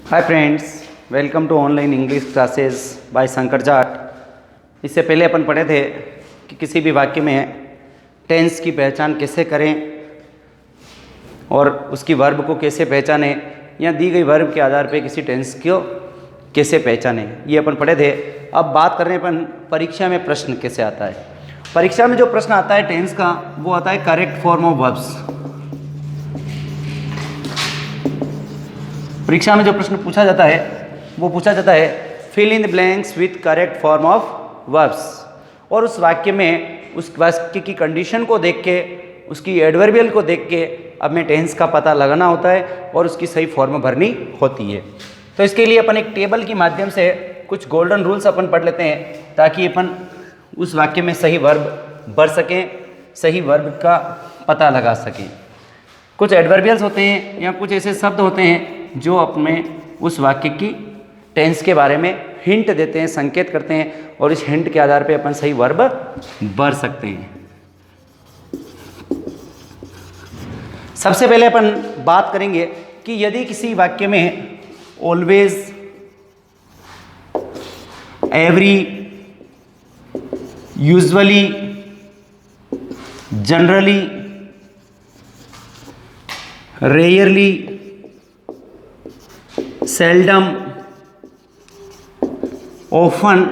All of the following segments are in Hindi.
Hi friends, welcome to online English classes by Shankar Jat. इससे पहले अपन पढ़े थे कि किसी भी वाक्य में टेंस की पहचान कैसे करें और उसकी वर्ब को कैसे पहचानें या दी गई वर्ब के आधार पे किसी टेंस को कैसे पहचानें, ये अपन पढ़े थे। अब बात कर रहे हैं अपन परीक्षा में प्रश्न कैसे आता है। परीक्षा में जो प्रश्न आता है टेंस का, वो आता है करेक्ट फॉर्म ऑफ वर्ब्स। परीक्षा में जो प्रश्न पूछा जाता है वो पूछा जाता है fill in the blanks with correct form of verbs. और उस वाक्य में उस वाक्य की कंडीशन को देख के, उसकी एडवर्बियल को देख के हमें टेंस का पता लगाना होता है और उसकी सही फॉर्म भरनी होती है। तो इसके लिए अपन एक टेबल के माध्यम से कुछ गोल्डन रूल्स अपन पढ़ लेते हैं ताकि अपन उस वाक्य में सही वर्ब भर सकें, सही वर्ब का पता लगा सकें। कुछ एडवर्बियल्स होते हैं या कुछ ऐसे शब्द होते हैं जो अपने उस वाक्य की टेंस के बारे में हिंट देते हैं, संकेत करते हैं, और इस हिंट के आधार पे अपन सही वर्ब भर सकते हैं। सबसे पहले अपन बात करेंगे कि यदि किसी वाक्य में always, every, usually, generally, rarely, seldom, often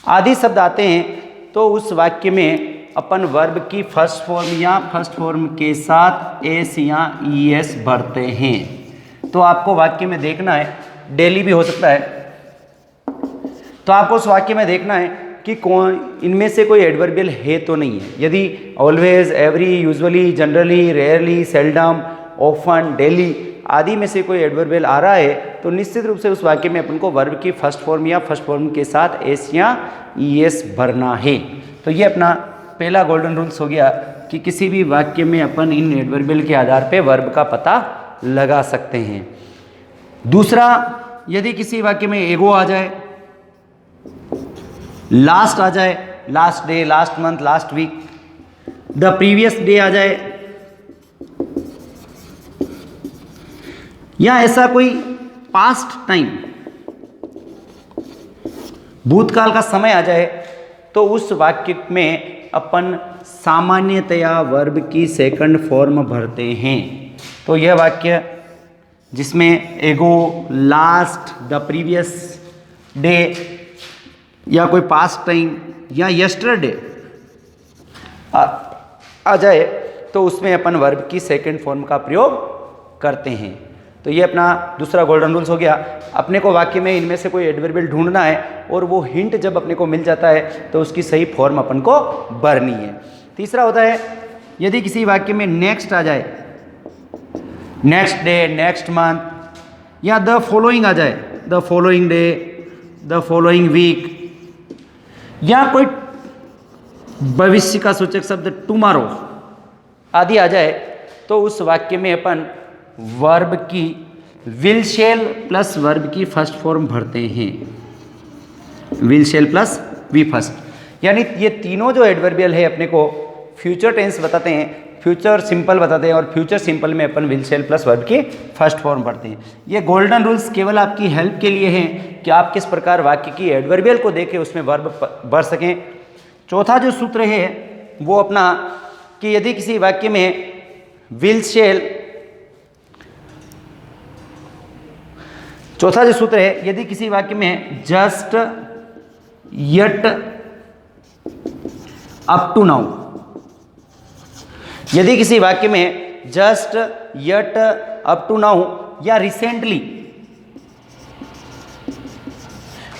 आदि शब्द आते हैं तो उस वाक्य में अपन वर्ब की फर्स्ट फॉर्म या फर्स्ट फॉर्म के साथ एस या ई एस भरते हैं। तो आपको वाक्य में देखना है, डेली भी हो सकता है, तो आपको उस वाक्य में देखना है कि कौन इनमें से कोई एडवर्बियल है तो नहीं है। यदि always, every, usually, generally, rarely, seldom, often, daily आदि में से कोई एडवर्बियल आ रहा है तो निश्चित रूप से उस वाक्य में अपन को वर्ब की फर्स्ट फॉर्म या फर्स्ट फॉर्म के साथ एस या ई एस भरना है। तो ये अपना पहला गोल्डन रूल्स हो गया कि किसी भी वाक्य में अपन इन एडवर्बियल के आधार पे वर्ब का पता लगा सकते हैं। दूसरा, यदि किसी वाक्य में एगो आ जाए, लास्ट आ जाए, last day, last month, last week, the previous day आ जाए, या ऐसा कोई पास्ट टाइम, भूतकाल का समय आ जाए, तो उस वाक्य में अपन सामान्यतया वर्ब की सेकंड फॉर्म भरते हैं। तो यह वाक्य जिसमें एगो, लास्ट, द प्रीवियस डे या कोई पास्ट टाइम या यस्टरडे आ जाए तो उसमें अपन वर्ब की सेकंड फॉर्म का प्रयोग करते हैं। तो ये अपना दूसरा गोल्डन रूल्स हो गया। अपने को वाक्य में इनमें से कोई एडवर्बियल ढूंढना है और वो हिंट जब अपने को मिल जाता है तो उसकी सही फॉर्म अपन को भरनी है। तीसरा होता है यदि किसी वाक्य में नेक्स्ट आ जाए, नेक्स्ट डे, नेक्स्ट मंथ, या द फॉलोइंग आ जाए, the following day, the following week, या कोई भविष्य का सूचक शब्द टुमारो आदि आ जाए तो उस वाक्य में अपन वर्ब की विल शेल प्लस वर्ब की फर्स्ट फॉर्म भरते हैं। Will shall plus V first, यानी ये तीनों जो एडवर्बियल है अपने को फ्यूचर टेंस बताते हैं, फ्यूचर सिंपल बताते हैं, और फ्यूचर सिंपल में अपन विल शेल प्लस वर्ब की फर्स्ट फॉर्म भरते हैं। ये गोल्डन रूल्स केवल आपकी हेल्प के लिए हैं कि आप किस प्रकार वाक्य की एडवर्बियल को देख के उसमें वर्ब भर सकें। चौथा जो सूत्र है वो अपना कि यदि किसी वाक्य में विल शेल, चौथा जो सूत्र है, यदि किसी वाक्य में just, yet, up to now, यदि किसी वाक्य में just, yet, up to now या रिसेंटली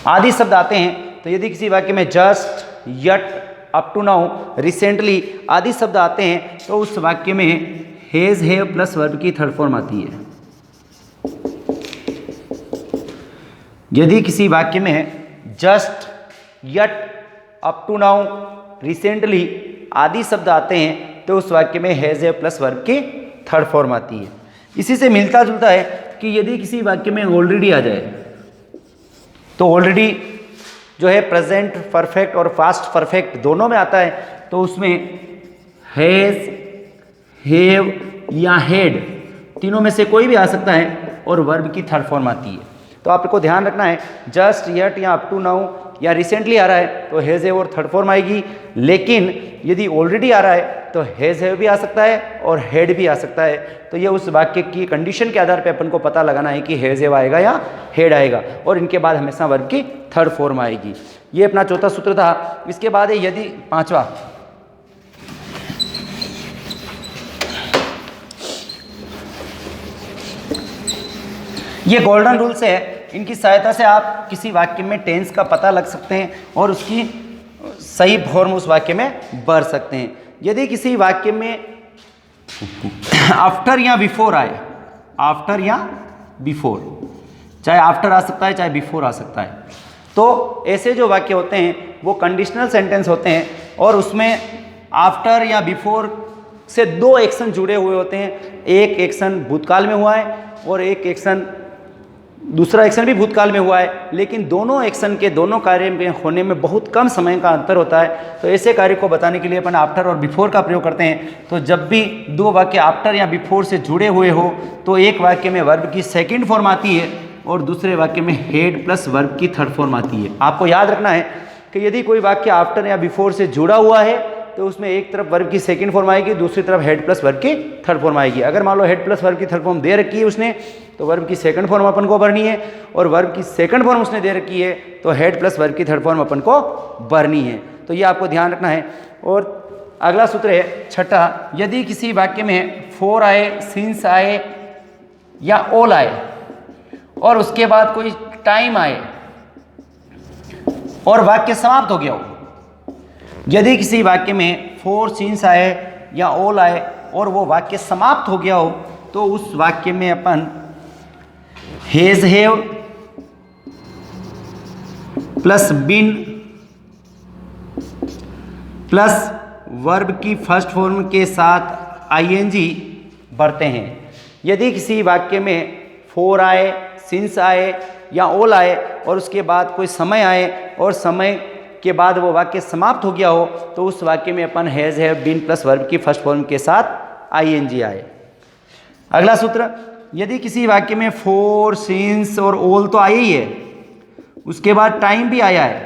आदि शब्द आते हैं, तो यदि किसी वाक्य में just, yet, up to now, recently आदि शब्द आते हैं तो उस वाक्य में हैज, हैव प्लस वर्ब की थर्ड फॉर्म आती है। यदि किसी वाक्य में just, yet, up to now, recently आदि शब्द आते हैं तो उस वाक्य में हैज, हैव प्लस वर्ब की थर्ड फॉर्म आती है। इसी से मिलता जुलता है कि यदि किसी वाक्य में ऑलरेडी आ जाए तो ऑलरेडी जो है प्रेजेंट परफेक्ट और पास्ट परफेक्ट दोनों में आता है, तो उसमें हैज, हैव या हैड तीनों में से कोई भी आ सकता है और वर्ब की थर्ड फॉर्म आती है। तो आपको ध्यान रखना है, जस्ट, येट या अप टू नाउ या रिसेंटली आ रहा है तो हैज़ हैव और थर्ड फॉर्म आएगी, लेकिन यदि ऑलरेडी आ रहा है तो हैज़ हैव भी आ सकता है और हैड भी आ सकता है। तो ये उस वाक्य की कंडीशन के आधार पर अपन को पता लगाना है कि हैज़ हैव आएगा या हैड आएगा, और इनके बाद हमेशा वर्ब की थर्ड फॉर्म आएगी। ये अपना चौथा सूत्र था। इसके बाद है यदि पांचवा, ये गोल्डन रूल्स है, इनकी सहायता से आप किसी वाक्य में टेंस का पता लग सकते हैं और उसकी सही फॉर्म उस वाक्य में भर सकते हैं। यदि किसी वाक्य में आफ्टर या बिफोर आए, आफ्टर या बिफोर, चाहे आफ्टर आ सकता है चाहे बिफोर आ सकता है, तो ऐसे जो वाक्य होते हैं वो कंडीशनल सेंटेंस होते हैं और उसमें आफ्टर या बिफोर से दो एक्शन जुड़े हुए होते हैं। एक एक्शन भूतकाल में हुआ है और एक एक्शन, दूसरा एक्शन भी भूतकाल में हुआ है, लेकिन दोनों एक्शन के दोनों कार्य में होने में बहुत कम समय का अंतर होता है। तो ऐसे कार्य को बताने के लिए अपन आफ्टर और बिफोर का प्रयोग करते हैं। तो जब भी दो वाक्य आफ्टर या बिफोर से जुड़े हुए हो तो एक वाक्य में वर्ब की सेकंड फॉर्म आती है और दूसरे वाक्य में हेड प्लस वर्ब की थर्ड फॉर्म आती है। आपको याद रखना है कि यदि कोई वाक्य आफ्टर या बिफोर से जुड़ा हुआ है तो उसमें एक तरफ वर्ब की सेकंड फॉर्म आएगी, दूसरी तरफ हेड प्लस वर्ब की थर्ड फॉर्म आएगी। अगर मान लो हेड प्लस वर्ब की थर्ड फॉर्म दे रखी है उसने, तो वर्ब की सेकंड फॉर्म अपन को भरनी है, और वर्ब की सेकंड फॉर्म उसने दे रखी है तो हेड प्लस वर्ब की थर्ड फॉर्म अपन को भरनी है। तो ये आपको ध्यान रखना है। और अगला सूत्र है छठा, यदि किसी वाक्य में फॉर आए, सिंस आए या ऑल आए और उसके बाद कोई टाइम आए और वाक्य समाप्त हो गया हो, यदि किसी वाक्य में फॉर, सिंस आए या ऑल आए और वो वाक्य समाप्त हो गया हो तो उस वाक्य में अपन has have plus been plus verb की फर्स्ट फॉर्म के साथ आईएनजी भरते हैं। यदि किसी वाक्य में फॉर आए, सिंस आए या ऑल आए और उसके बाद कोई समय आए और समय के बाद वो वाक्य समाप्त हो गया हो तो उस वाक्य में अपन has have been plus verb की फर्स्ट फॉर्म के साथ आईएनजी आए। अगला सूत्र, यदि किसी वाक्य में फॉर, सिंस और ऑल तो आई ही है, उसके बाद टाइम भी आया है,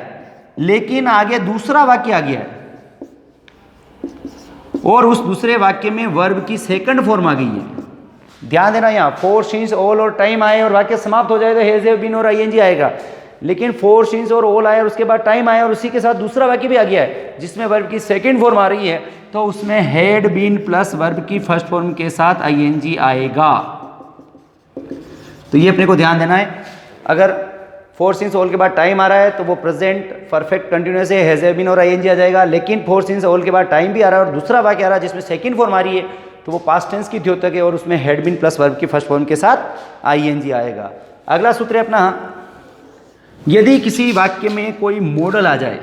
लेकिन आगे दूसरा वाक्य आ गया है और उस दूसरे वाक्य में वर्ब की सेकंड फॉर्म आ गई है। ध्यान देना, यहाँ फॉर, सिंस, ऑल और टाइम आए और वाक्य समाप्त हो जाए तो हैज हैव बीन और आईएनजी आएगा, लेकिन फॉर, सिंस और ऑल आए और उसके बाद टाइम आया और उसी के साथ दूसरा वाक्य भी आ गया है जिसमें वर्ब की सेकंड फॉर्म आ रही है, तो उसमें हैड बीन प्लस वर्ब की फर्स्ट फॉर्म के साथ आईएनजी आएगा। तो ये अपने को ध्यान देना है। अगर फॉर, सिंस, ऑल के बाद टाइम आ रहा है तो वो प्रेजेंट परफेक्ट कंटिन्यूअस है, हैज हैव बीन और आईएनजी आ जाएगा, लेकिन फॉर, सिंस, ऑल के बाद टाइम भी आ रहा है और दूसरा वाक्य आ रहा है जिसमें सेकंड फॉर्म आ रही है तो वो पास्ट टेंस की द्योतक है और उसमें हैड बीन प्लस वर्ब की फर्स्ट फॉर्म के साथ आईएनजी आएगा। अगला सूत्र है अपना, यदि किसी वाक्य में कोई मॉडल आ जाए,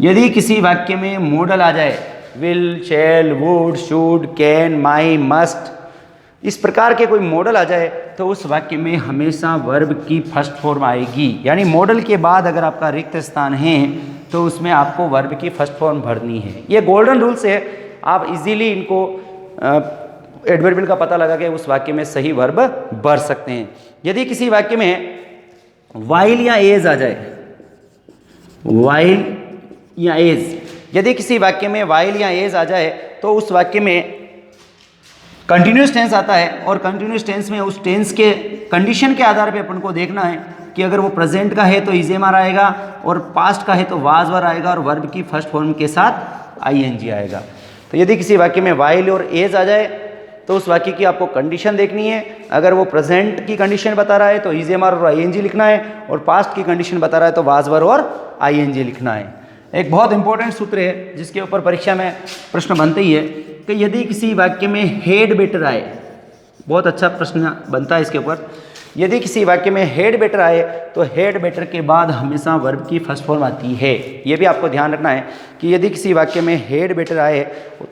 यदि किसी वाक्य में मॉडल आ जाए, will, shall, would, should, can, may, must, इस प्रकार के कोई मॉडल आ जाए तो उस वाक्य में हमेशा वर्ब की फर्स्ट फॉर्म आएगी। यानी मॉडल के बाद अगर आपका रिक्त स्थान है तो उसमें आपको वर्ब की फर्स्ट फॉर्म भरनी है। ये गोल्डन रूल्स है, आप इजीली इनको एडवर्बियल का पता लगा के उस वाक्य में सही वर्ब भर सकते हैं। यदि किसी वाक्य में वाइल या एज आ जाए, वाइल या एज, यदि किसी वाक्य में वाइल या एज आ जाए तो उस वाक्य में कंटिन्यूस टेंस आता है और कंटिन्यूस टेंस में उस टेंस के कंडीशन के आधार पे अपन को देखना है कि अगर वो प्रेजेंट का है तो इज एम आर आएगा और पास्ट का है तो वाज वर आएगा और वर्ब की फर्स्ट फॉर्म के साथ आईएनजी आएगा। तो यदि किसी वाक्य में वाइल और एज आ जाए तो उस वाक्य की आपको कंडीशन देखनी है। अगर वो प्रेजेंट की कंडीशन बता रहा है तो इज एम आर और आईएनजी लिखना है और पास्ट की कंडीशन बता रहा है तो वाज वर और आईएनजी लिखना है। एक बहुत इंपॉर्टेंट सूत्र है जिसके ऊपर परीक्षा में प्रश्न बनते ही है कि यदि किसी वाक्य में हेड बेटर आए, बहुत अच्छा प्रश्न बनता है इसके ऊपर, यदि किसी वाक्य में हेड बेटर आए तो हेड बेटर के बाद हमेशा वर्ब की फर्स्ट फॉर्म आती है। ये भी आपको ध्यान रखना है कि यदि किसी वाक्य में हेड बेटर आए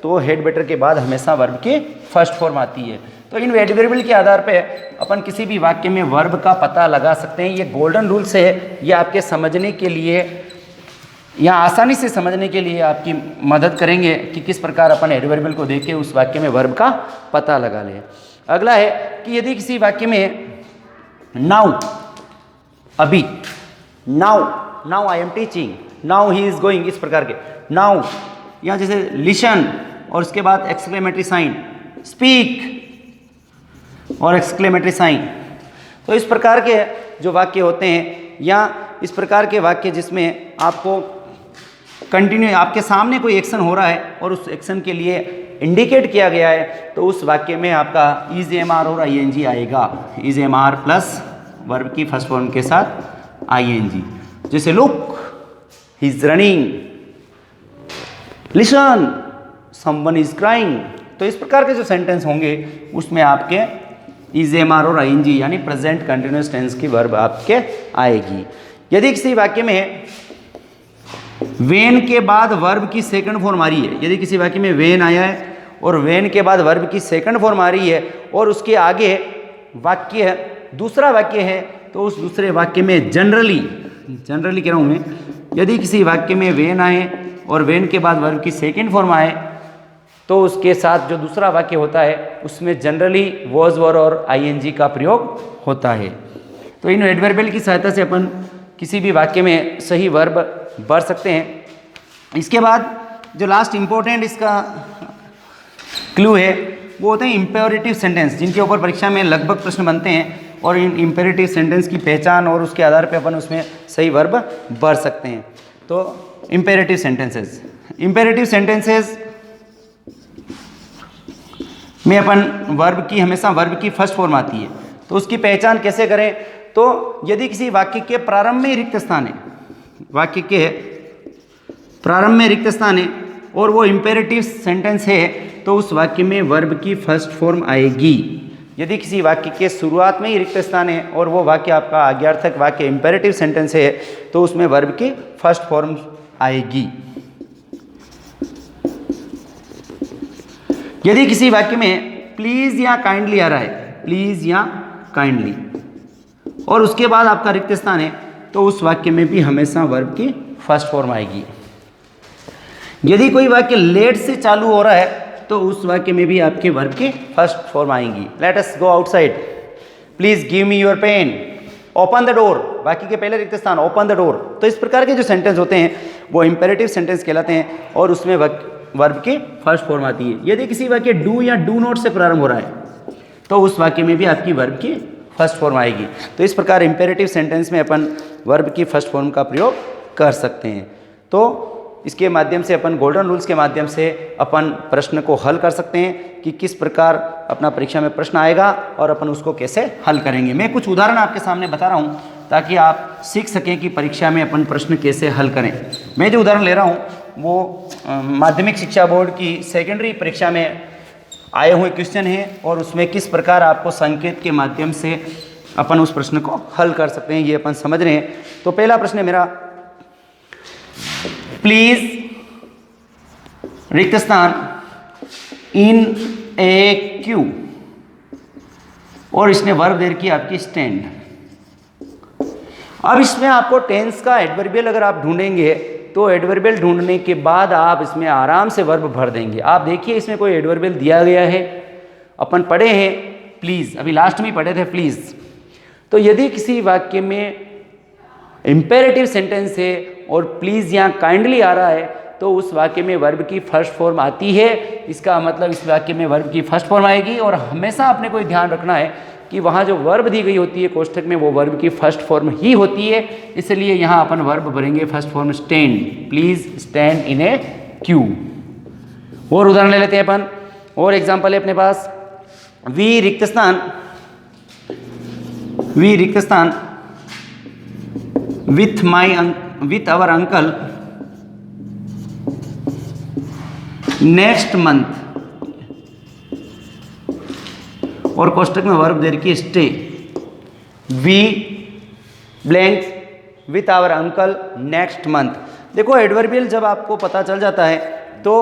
तो हेड बेटर के बाद हमेशा वर्ब की फर्स्ट फॉर्म आती है। तो इन एडवर्बियल के आधार पे अपन किसी भी वाक्य में वर्ब का पता लगा सकते हैं। ये गोल्डन रूल्स है, ये आपके समझने के लिए यहाँ आसानी से समझने के लिए आपकी मदद करेंगे कि किस प्रकार अपन एडवर्बियल को देख के उस वाक्य में वर्ब का पता लगा लें। अगला है कि यदि किसी वाक्य में नाउ, अभी, now I am teaching, now he is going, इस प्रकार के नाउ, या जैसे लिसन और उसके बाद एक्सक्लेमेटरी साइन, स्पीक और एक्सक्लेमेटरी साइन। तो इस प्रकार के जो वाक्य होते हैं या इस प्रकार के वाक्य जिसमें आपको कंटिन्यू आपके सामने कोई एक्शन हो रहा है और उस एक्शन के लिए इंडिकेट किया गया है, तो उस वाक्य में आपका इज एम आर और आई एन जी आएगा। Is am are plus verb की फर्स्ट फॉर्म के साथ आई एन जी। जैसे look he is running, listen someone is crying. तो इस प्रकार के जो सेंटेंस होंगे उसमें आपके इज एम आर और आई एन जी यानी प्रेजेंट कंटिन्यूअस टेंस की वर्ब आपके आएगी। यदि किसी वाक्य में वेन के बाद वर्ब की सेकंड फॉर्म आ रही है, यदि किसी वाक्य में वेन आया है और वेन के बाद वर्ब की सेकंड फॉर्म आ रही है और उसके आगे वाक्य दूसरा वाक्य है, तो उस दूसरे वाक्य में जनरली कह रहा हूँ मैं, यदि किसी वाक्य में वेन आए और वेन के बाद वर्ब की सेकंड फॉर्म आए, तो उसके साथ जो दूसरा वाक्य होता है उसमें जनरली वॉज वर और आईएनजी का प्रयोग होता है। तो इन एडवर्बियल की सहायता से अपन किसी भी वाक्य में सही वर्ब भर सकते हैं। इसके बाद जो लास्ट इंपॉर्टेंट इसका क्लू है वो होते हैं इंपेरेटिव सेंटेंस, जिनके ऊपर परीक्षा में लगभग प्रश्न बनते हैं, और इन इंपेरेटिव सेंटेंस की पहचान और उसके आधार पर अपन उसमें सही वर्ब भर सकते हैं। तो इंपेरेटिव सेंटेंसेस में अपन वर्ब की हमेशा वर्ब की फर्स्ट फॉर्म आती है, तो उसकी पहचान कैसे करें? तो यदि किसी वाक्य के प्रारंभ में रिक्त स्थान है, वाक्य के प्रारंभ में रिक्त स्थान है और वो इंपेरेटिव सेंटेंस है, तो उस वाक्य में वर्ब की फर्स्ट फॉर्म आएगी। यदि किसी वाक्य के शुरुआत में ही रिक्त स्थान है और वो वाक्य आपका आज्ञार्थक वाक्य इंपेरेटिव सेंटेंस है, तो उसमें वर्ब की फर्स्ट फॉर्म आएगी। यदि किसी वाक्य में प्लीज या काइंडली आ रहा है, प्लीज या काइंडली, और उसके बाद आपका रिक्त स्थान है, तो उस वाक्य में भी हमेशा वर्ब की फर्स्ट फॉर्म आएगी। यदि कोई वाक्य लेट से चालू हो रहा है, तो उस वाक्य में भी आपके वर्ब की फर्स्ट फॉर्म आएंगी। Let us go outside, please give me your pen, open the door, वाक्य के पहले रिक्त स्थान ओपन द डोर। तो इस प्रकार के जो सेंटेंस होते हैं वो इंपेरेटिव सेंटेंस कहलाते हैं और उसमें वर्ब की फर्स्ट फॉर्म आती है। यदि किसी वाक्य डू या डू नॉट से प्रारंभ हो रहा है, तो उस वाक्य में भी आपकी वर्ब की फर्स्ट फॉर्म आएगी। तो इस प्रकार इंपेरेटिव सेंटेंस में अपन वर्ब की फर्स्ट फॉर्म का प्रयोग कर सकते हैं। तो इसके माध्यम से अपन गोल्डन रूल्स के माध्यम से अपन प्रश्न को हल कर सकते हैं कि किस प्रकार अपना परीक्षा में प्रश्न आएगा और अपन उसको कैसे हल करेंगे। मैं कुछ उदाहरण आपके सामने बता रहा हूँ ताकि आप सीख सकें कि परीक्षा में अपन प्रश्न कैसे हल करें। मैं जो उदाहरण ले रहा हूँ वो माध्यमिक शिक्षा बोर्ड की सेकेंडरी परीक्षा में आए हुए क्वेश्चन हैं और उसमें किस प्रकार आपको संकेत के माध्यम से अपन उस प्रश्न को हल कर सकते हैं, ये अपन समझ रहे हैं। तो पहला प्रश्न है मेरा, प्लीज रिक्त स्थान इन ए क्यू, और इसने वर्ब दे रखी आपकी स्टैंड। अब इसमें आपको टेंस का एडवर्बियल अगर आप ढूंढेंगे तो एडवर्बियल ढूंढने के बाद आप इसमें आराम से वर्ब भर देंगे। आप देखिए इसमें कोई एडवर्बियल दिया गया है, अपन पढ़े हैं प्लीज, अभी लास्ट में पढ़े थे प्लीज। तो यदि किसी वाक्य में इंपेरेटिव सेंटेंस है और प्लीज या काइंडली आ रहा है, तो उस वाक्य में वर्ब की फर्स्ट फॉर्म आती है। इसका मतलब इस वाक्य में वर्ब की फर्स्ट फॉर्म आएगी और हमेशा अपने को ध्यान रखना है कि वहाँ जो वर्ब दी गई होती है कोष्ठक में वो वर्ब की फर्स्ट फॉर्म ही होती है। इसलिए यहाँ अपन वर्ब भरेंगे first form stand, please stand in A Q. और उदाहरण ले लेते हैं अपन, और एग्जाम्पल है अपने पास, वी रिक्त स्थान with our uncle next month, और कोष्टक में वर्ब दे रखी है stay. We blank with our uncle next month. देखो एडवर्बियल जब आपको पता चल जाता है तो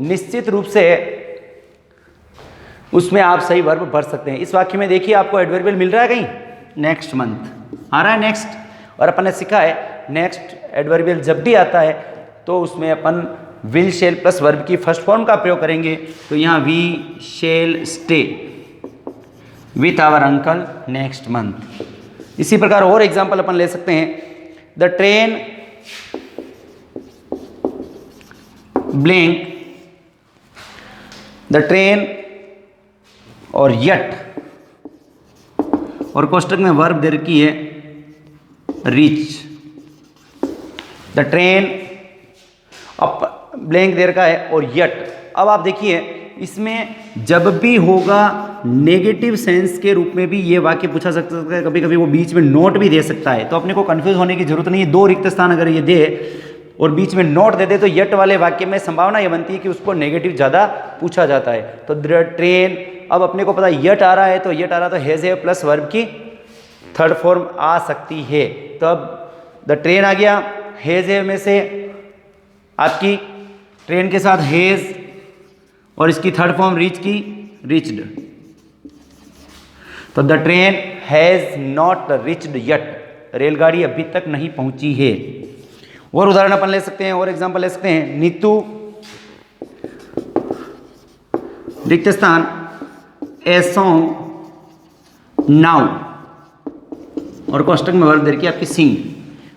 निश्चित रूप से उसमें आप सही वर्ब भर सकते हैं। इस वाक्य में देखिए आपको एडवर्बियल मिल रहा है कहीं, नेक्स्ट मंथ आ रहा है नेक्स्ट, और अपन ने सीखा है नेक्स्ट एडवर्बियल जब भी आता है तो उसमें अपन विल शेल प्लस वर्ब की फर्स्ट फॉर्म का प्रयोग करेंगे। तो यहाँ we shall stay with our uncle next month. इसी प्रकार और एग्जाम्पल अपन ले सकते हैं, the train blank, the train और यट और कोष्टक में वर्ब दे रखी है reach. The train up blank दे रखा है और यट। अब आप देखिए इसमें जब भी होगा नेगेटिव सेंस के रूप में भी ये वाक्य पूछा सकता है, कभी कभी वो बीच में नोट भी दे सकता है। तो अपने को कंफ्यूज होने की जरूरत नहीं है। दो रिक्त स्थान अगर ये दे और बीच में नोट दे दे तो यट वाले वाक्य में संभावना ये बनती है कि उसको नेगेटिव ज़्यादा पूछा जाता है। तो द ट्रेन, अब अपने को पता यट आ रहा है तो यट आ रहा तो हैज है प्लस वर्ब की थर्ड फॉर्म आ सकती है। तो अब द ट्रेन आ गया, हैज है में से आपकी ट्रेन के साथ हैज और इसकी थर्ड फॉर्म रीच की रीच्ड। तो the train has not reached yet, रेलगाड़ी अभी तक नहीं पहुंची है। और उदाहरण अपन ले सकते हैं और एग्जांपल ले सकते हैं, नीतू रिक्त स्थान ए सॉन्ग नाउ और कोष्टक में वर्ब दे रखी है आपकी सिंग।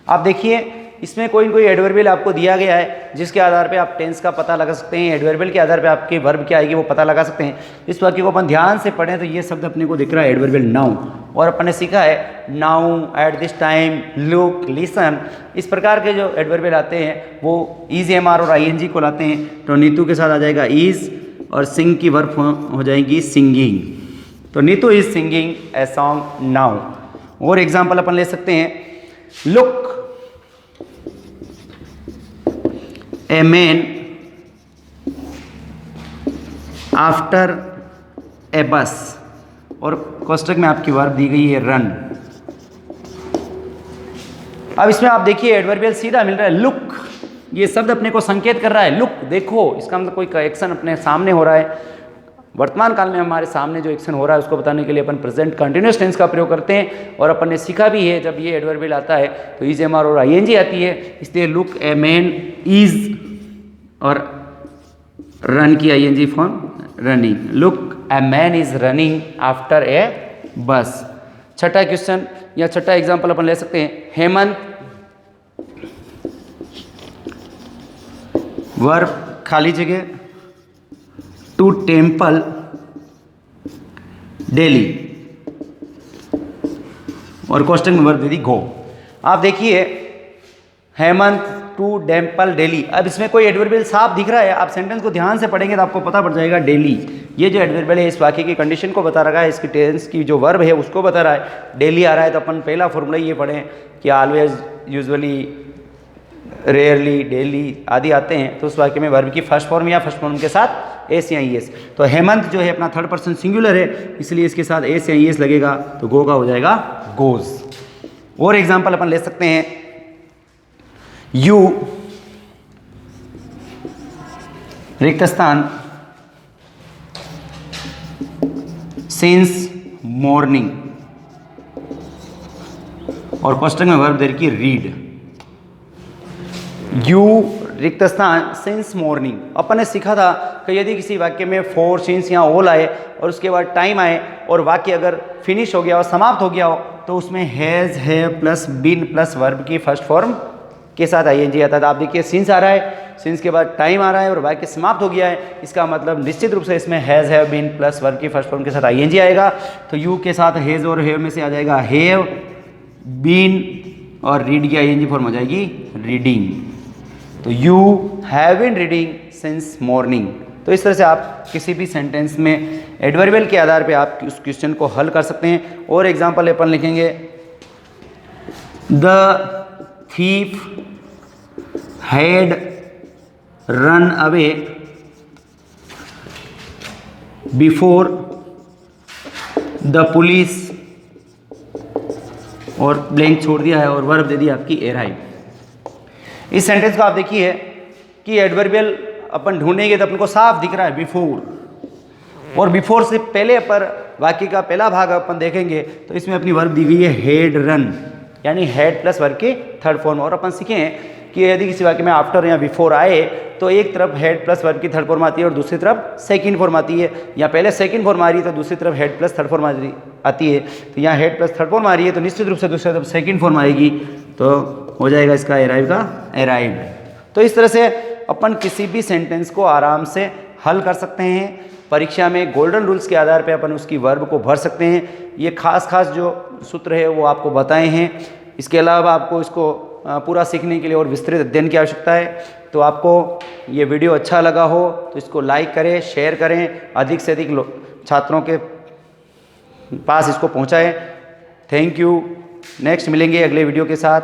आप देखिए इसमें कोई न कोई एडवर्बियल आपको दिया गया है जिसके आधार पे आप टेंस का पता लगा सकते हैं, एडवर्बियल के आधार पे आपकी वर्ब क्या आएगी वो पता लगा सकते हैं। इस वाक्य को अपन ध्यान से पढ़ें तो ये शब्द अपने को दिख रहा है एडवर्बियल नाउ, और अपन ने सीखा है now, at this time, look, listen. इस प्रकार के जो एडवर्बियल आते हैं वो इज, एम आर और आईएनजी को लाते हैं। तो नीतू के साथ आ जाएगा इज और सिंग की वर्ब हो जाएगी सिंगिंग। तो Neetu is singing a song now. और एग्जाम्पल अपन ले सकते हैं, look a man after a बस और कोष्टक में आपकी वर्ब दी गई है रन। अब इसमें आप देखिए एडवर्बियल सीधा मिल रहा है लुक, ये शब्द अपने को संकेत कर रहा है लुक देखो, इसका मतलब कोई एक्शन अपने सामने हो रहा है। वर्तमान काल में हमारे सामने जो एक्शन हो रहा है उसको बताने के लिए अपन प्रेजेंट कंटिन्यूअस टेंस का प्रयोग करते हैं। और अपन ने सीखा भी है जब ये एडवर्बियल आता है तो इज, एम आर और आईएनजी आती है, इसलिए लुक ए मैन इज और रन की ING form running. Look a man is running after a bus. छठा क्वेश्चन या छठा एग्जांपल अपन ले सकते हैं, हेमंत वर्ब खाली जगह टू टेम्पल डेली और कोष्टक में वर्ब दे दी गो। आप देखिए हेमंत टू टेम्पल डेली। अब इसमें कोई एडवर्बियल साफ दिख रहा है, आप सेंटेंस को ध्यान से पढ़ेंगे तो आपको पता पड़ जाएगा डेली। ये जो एडवर्बियल है इस वाक्य की कंडीशन को बता रहा है, इसकी टेंस की जो वर्ब है उसको बता रहा है। डेली आ रहा है तो अपन पहला फॉर्मूला ये पढ़ें कि ऑलवेज, यूजुअली, रेयरली, डेली आदि आते हैं तो उस वाक्य में वर्ब की फर्स्ट फॉर्म या फर्स्ट फॉर्म के साथ एस या ई एस। तो हेमंत जो है अपना थर्ड पर्सन सिंगुलर है इसलिए इसके साथ एस या ई एस लगेगा तो गो का हो जाएगा गोज। और एग्जांपल अपन ले सकते हैं, यू रिक्त स्थान सिंस मॉर्निंग और कोष्टक में वर्ब दे रखी रीड। यू रिक्त स्थान सिंस मॉर्निंग। अपन ने सीखा था कि यदि किसी वाक्य में फोर, सिंस या ऑल आए और उसके बाद टाइम आए और वाक्य अगर फिनिश हो गया और समाप्त हो गया हो तो उसमें हैज, है प्लस बीन प्लस वर्ब की फर्स्ट फॉर्म के साथ आईएनजी आता था। आप देखिए सिंस आ रहा है, सिंस के बाद टाइम आ रहा है और वाक्य समाप्त हो गया है, इसका मतलब निश्चित रूप से इसमें has, have, been plus verb की फर्स्ट फॉर्म के साथ आईएनजी आएगा। तो यू के साथ हैज और हैव में से आ जाएगा हैव, बीन और रीड की आईएनजी फॉर्म हो जाएगी रीडिंग। तो you have been reading since morning. तो इस तरह से आप किसी भी सेंटेंस में एडवर्बियल के आधार पे आप उस क्वेश्चन को हल कर सकते हैं। और एग्जांपल अपन लिखेंगे, the thief had run away before the police और ब्लैंक छोड़ दिया है और वर्ब दे दी आपकी अराइव। इस सेंटेंस को आप देखिए कि एडवर्बियल अपन ढूंढेंगे तो अपन को साफ दिख रहा है बिफोर, और बिफोर से पहले पर वाक्य का पहला भाग अपन देखेंगे तो इसमें अपनी वर्ब दी गई है हैड रन, यानी हैड प्लस वर्ब की थर्ड फॉर्म। और अपन सीखे कि यदि किसी वाक्य में आफ्टर या बिफोर आए तो एक तरफ हेड प्लस वर्ब की थर्ड फॉर्म आती है और दूसरी तरफ सेकंड फॉर्म आती है, या पहले सेकंड फॉर्म आ रही है तो दूसरी तरफ हेड प्लस थर्ड फॉर्म आती है। तो यहाँ हेड प्लस थर्ड फॉर्म आ रही है तो निश्चित रूप से दूसरी तरफ सेकंड फॉर्म आएगी, तो हो जाएगा इसका अराइव का अराइव्ड। तो इस तरह से अपन किसी भी सेंटेंस को आराम से हल कर सकते हैं। परीक्षा में गोल्डन रूल्स के आधार पे अपन उसकी वर्ब को भर सकते हैं। ये खास जो सूत्र है वो आपको बताए हैं। इसके अलावा आपको इसको पूरा सीखने के लिए और विस्तृत अध्ययन की आवश्यकता है। तो आपको ये वीडियो अच्छा लगा हो तो इसको लाइक करें, शेयर करें, अधिक से अधिक छात्रों के पास इसको पहुंचाएं। Thank you. नेक्स्ट मिलेंगे अगले वीडियो के साथ।